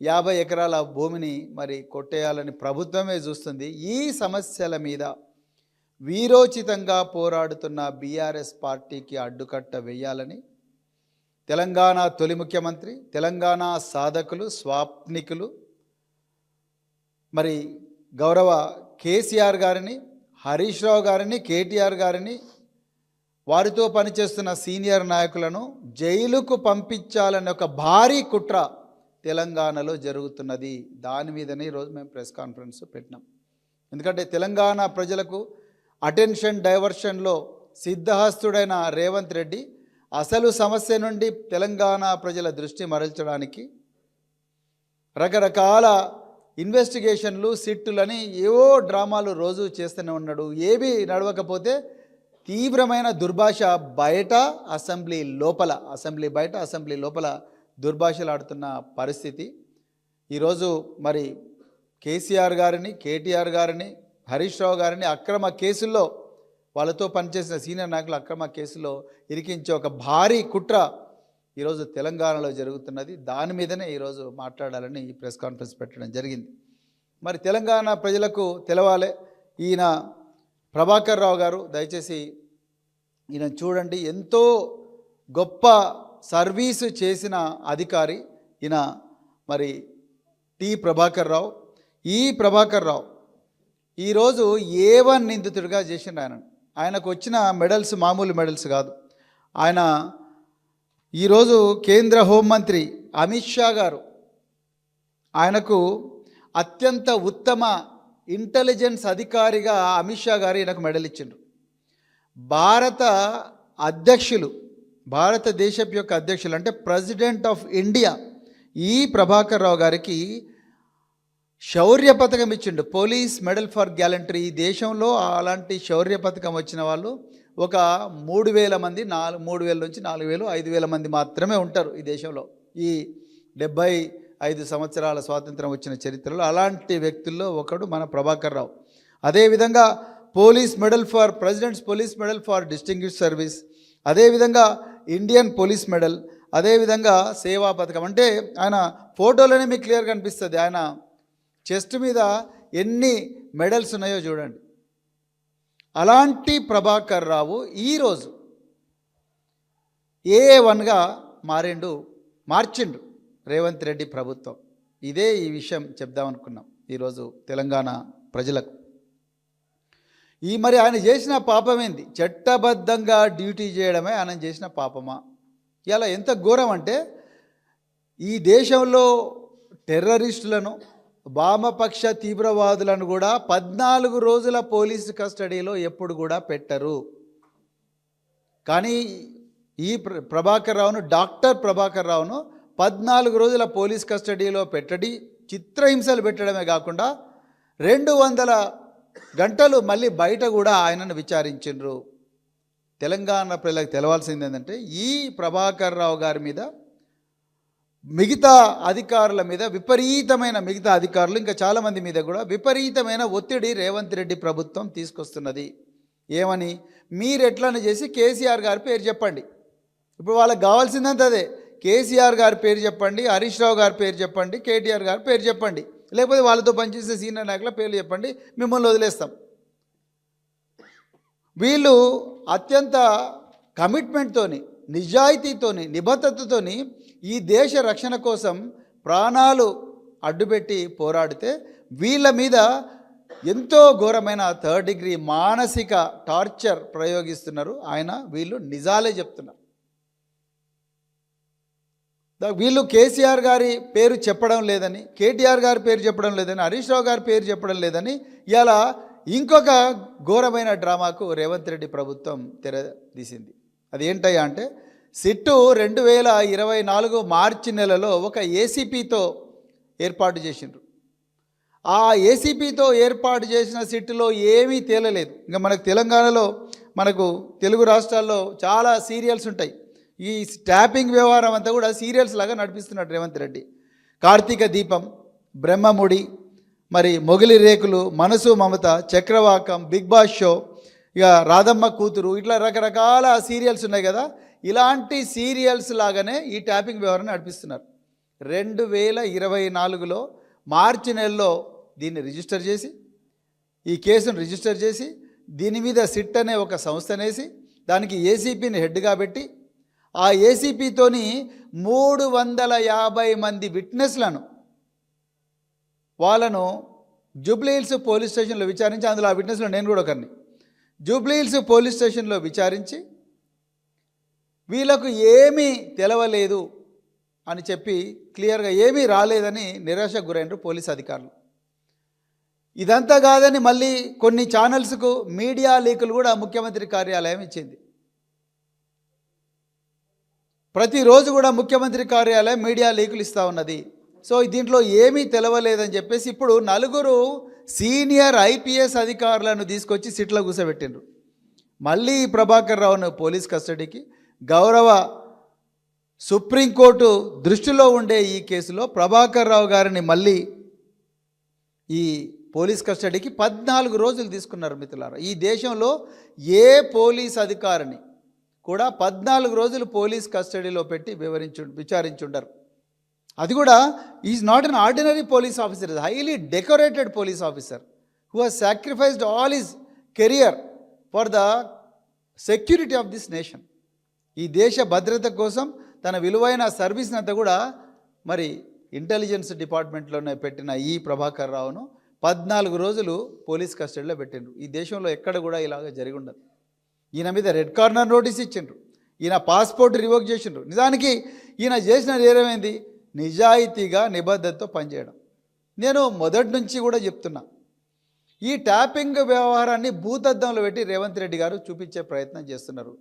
50 ఎకరాల భూమిని మరి కొట్టేయాలని ప్రభుత్వమే చూస్తుంది. ఈ సమస్యల మీద వీరోచితంగా పోరాడుతున్న బీఆర్ఎస్ పార్టీకి అడ్డుకట్ట వేయాలని తెలంగాణ తొలి ముఖ్యమంత్రి, తెలంగాణ సాధకులు, స్వాప్నికులు మరి గౌరవ కేసీఆర్ గారిని, హరీష్ రావు గారిని, కేటీఆర్ గారిని, వారితో పనిచేస్తున్న సీనియర్ నాయకులను జైలుకు పంపించాలనే ఒక భారీ కుట్ర తెలంగాణలో జరుగుతున్నది. దాని మీదనే ఈరోజు మేము ప్రెస్ కాన్ఫరెన్స్ పెట్టినాం. ఎందుకంటే తెలంగాణ ప్రజలకు అటెన్షన్ డైవర్షన్లో సిద్ధహస్తుడైన రేవంత్ రెడ్డి అసలు సమస్య నుండి తెలంగాణ ప్రజల దృష్టి మరల్చడానికి రకరకాల ఇన్వెస్టిగేషన్లు, సిట్టులని ఏవో డ్రామాలు రోజు చేస్తూనే ఉన్నాడు. ఏవి నడవకపోతే తీవ్రమైన దుర్భాష బయట, అసెంబ్లీ లోపల, అసెంబ్లీ బయట, అసెంబ్లీ లోపల దుర్భాషలు ఆడుతున్న పరిస్థితి. ఈరోజు మరి కేసీఆర్ గారిని, కేటీఆర్ గారిని, హరీష్ రావు గారిని అక్రమ కేసుల్లో, వాళ్ళతో పనిచేసిన సీనియర్ నాయకులు అక్రమ కేసులో ఇరికించే ఒక భారీ కుట్ర ఈరోజు తెలంగాణలో జరుగుతున్నది. దాని మీదనే ఈరోజు మాట్లాడాలని ఈ ప్రెస్ కాన్ఫరెన్స్ పెట్టడం జరిగింది. మరి తెలంగాణ ప్రజలకు తెలవాలి. ఈయన ప్రభాకర్ రావు గారు, దయచేసి ఈయన చూడండి, ఎంతో గొప్ప సర్వీసు చేసిన అధికారి ఈయన. మరి టి ప్రభాకర్ రావు, ఈ ప్రభాకర్ రావు ఈరోజు A1 నిందితుడిగా చేసిండు. ఆయనకు వచ్చిన మెడల్స్ మామూలు మెడల్స్ కాదు. ఆయన ఈరోజు కేంద్ర హోంమంత్రి అమిత్ షా గారు ఆయనకు అత్యంత ఉత్తమ ఇంటెలిజెన్స్ అధికారిగా అమిత్ షా గారు ఈయనకు మెడల్ ఇచ్చిండ్రు. భారతదేశపు యొక్క అధ్యక్షులు అంటే ప్రెసిడెంట్ ఆఫ్ ఇండియా ఈ ప్రభాకర్ రావు గారికి శౌర్య పథకం ఇచ్చిండు, పోలీస్ మెడల్ ఫర్ గ్యాలంటరీ. ఈ దేశంలో అలాంటి శౌర్య పథకం వచ్చిన వాళ్ళు ఒక 3,000 మంది, 3,000 నుంచి 4,000, 5,000 మంది మాత్రమే ఉంటారు ఈ దేశంలో. ఈ 75 సంవత్సరాల స్వాతంత్రం వచ్చిన చరిత్రలో అలాంటి వ్యక్తుల్లో ఒకడు మన ప్రభాకర్ రావు. అదేవిధంగా presidents police medal for distinguished service, అదేవిధంగా ఇండియన్ పోలీస్ మెడల్, అదేవిధంగా సేవా పథకం. అంటే ఆయన ఫోటోలోనే మీకు క్లియర్గా కనిపిస్తుంది. ఆయన చెస్ట్ మీద ఎన్ని మెడల్స్ ఉన్నాయో చూడండి. అలాంటి ప్రభాకర్ రావు ఈరోజు A1గా మార్చిండు రేవంత్ రెడ్డి ప్రభుత్వం. ఈ విషయం చెప్దామనుకున్నాం ఈరోజు తెలంగాణ ప్రజలకు. మరి ఆయన చేసిన పాపం ఏంది? చట్టబద్ధంగా డ్యూటీ చేయడమే ఆయన చేసిన పాపమా? ఇలా ఎంత ఘోరం అంటే ఈ దేశంలో టెర్రరిస్టులను, వామపక్ష తీవ్రవాదులను కూడా 14 రోజుల పోలీసు కస్టడీలో ఎప్పుడు కూడా పెట్టరు. కానీ ఈ ప్రభాకర్ రావును, డాక్టర్ ప్రభాకర్ రావును 14 రోజుల పోలీస్ కస్టడీలో పెట్టడి, చిత్రహింసలు పెట్టడమే కాకుండా 200 గంటలు మళ్ళీ బయట కూడా ఆయనను విచారించిండ్రు. తెలంగాణ ప్రజలకు తెలవాల్సింది ఏంటంటే ఈ ప్రభాకర్ రావు గారి మీద, మిగతా అధికారుల మీద మిగతా అధికారులు ఇంకా చాలామంది మీద కూడా విపరీతమైన ఒత్తిడి రేవంత్ రెడ్డి ప్రభుత్వం తీసుకొస్తున్నది. ఏమని? మీరు ఎట్లని చేసి కేసీఆర్ గారి పేరు చెప్పండి. ఇప్పుడు వాళ్ళకి కావాల్సిందంత అదే. కేసీఆర్ గారి పేరు చెప్పండి, హరీష్ రావు గారి పేరు చెప్పండి, కేటీఆర్ గారి పేరు చెప్పండి, లేకపోతే వాళ్ళతో పనిచేసే సీనియర్ నాయకుల పేర్లు చెప్పండి, మిమ్మల్ని వదిలేస్తాం. వీళ్ళు అత్యంత కమిట్మెంట్తోని, నిజాయితీతోని, నిబద్ధతతోని ఈ దేశ రక్షణ కోసం ప్రాణాలు అడ్డుపెట్టి పోరాడితే వీళ్ళ మీద ఎంతో ఘోరమైన 3rd డిగ్రీ మానసిక టార్చర్ ప్రయోగిస్తున్నారు. వీళ్ళు నిజాలే చెప్తున్నారు. వీళ్ళు కేసీఆర్ గారి పేరు చెప్పడం లేదని, కేటీఆర్ గారి పేరు చెప్పడం లేదని, హరీష్ రావు గారి పేరు చెప్పడం లేదని ఇలా ఇంకొక ఘోరమైన డ్రామాకు రేవంత్ రెడ్డి ప్రభుత్వం తెరదీసింది. అది ఏంటయ్యా అంటే సిట్టు 2024 మార్చి నెలలో ఒక ఏసీపీతో ఏర్పాటు చేసిండ్రు. ఆ ఏసీపీతో ఏర్పాటు చేసిన సిట్టులో ఏమీ తేలలేదు. ఇంకా మనకు తెలంగాణలో, మనకు తెలుగు రాష్ట్రాల్లో చాలా సీరియల్స్ ఉంటాయి. ఈ ట్యాపింగ్ వ్యవహారం అంతా కూడా సీరియల్స్ లాగా నడిపిస్తున్నాడు రేవంత్ రెడ్డి. కార్తీక దీపం, బ్రహ్మముడి, మరి మొగిలి రేకులు, మనసు మమత, చక్రవాకం, బిగ్ బాస్ షో, ఇక రాధమ్మ కూతురు, ఇట్లా రకరకాల సీరియల్స్ ఉన్నాయి కదా. ఇలాంటి సీరియల్స్ లాగానే ఈ ట్యాపింగ్ వ్యవహారం నడిపిస్తున్నారు. 2024లో మార్చి నెలలో దీన్ని రిజిస్టర్ చేసి, ఈ కేసును రిజిస్టర్ చేసి, దీని మీద సిట్ అనే ఒక సంస్థనేసి దానికి ఏసీపీని హెడ్గా పెట్టి, ఆ ఏసీపీతోని 350 మంది విట్నెస్లను వాళ్ళను జూబ్లీహిల్స్ పోలీస్ స్టేషన్లో విచారించి, అందులో ఆ విట్నెస్లో నేను కూడా ఒకరిని, జూబ్లీహిల్స్ పోలీస్ స్టేషన్లో విచారించి వీళ్ళకు ఏమీ తెలవలేదు అని చెప్పి క్లియర్గా ఏమీ రాలేదని నిరాశకు గురైనరు పోలీస్ అధికారులు. ఇదంతా కాదని మళ్ళీ కొన్ని ఛానల్స్కు మీడియా లీకులు కూడా ముఖ్యమంత్రి కార్యాలయం ఇచ్చింది. ప్రతిరోజు కూడా ముఖ్యమంత్రి కార్యాలయం మీడియా లీకులు ఇస్తూ ఉన్నది. సో దీంట్లో ఏమీ తెలవలేదని చెప్పేసి ఇప్పుడు 4 సీనియర్ ఐపీఎస్ అధికారులను తీసుకొచ్చి సిట్లో కూర్చోబెట్టిండ్రు. మళ్ళీ ప్రభాకర్ రావును పోలీస్ కస్టడీకి, గౌరవ సుప్రీంకోర్టు దృష్టిలో ఉండే ఈ కేసులో ప్రభాకర్ రావు గారిని మళ్ళీ ఈ పోలీస్ కస్టడీకి 14 రోజులు తీసుకున్నారు. మిత్రులారా, ఈ దేశంలో ఏ పోలీస్ అధికారిని కూడా 14 రోజులు పోలీస్ కస్టడీలో పెట్టి విచారించుండరు. అది కూడా is not an ordinary police officer, is highly decorated police officer who has sacrificed all his career for the security of this nation. ఈ దేశ భద్రత కోసం తన విలువైన సర్వీస్ని అంతా కూడా మరి ఇంటెలిజెన్స్ డిపార్ట్మెంట్లోనే పెట్టిన ఈ ప్రభాకర్ రావును 14 రోజులు పోలీస్ కస్టడీలో పెట్టిండ్రు. ఈ దేశంలో ఎక్కడ కూడా ఇలాగ జరిగి ఉండదు. ఈయన మీద రెడ్ కార్నర్ నోటీస్ ఇచ్చిండ్రు, ఈయన పాస్పోర్ట్ రివోక్ చేసిండ్రు. నిజానికి ఈయన చేసిన నేరమైంది నిజాయితీగా నిబద్ధతతో పనిచేయడం. నేను మొదటి నుంచి కూడా చెప్తున్నా, ఈ ట్యాపింగ్ వ్యవహారాన్ని భూతద్దంలో పెట్టి రేవంత్ రెడ్డి గారు చూపించే ప్రయత్నం చేస్తున్నారు.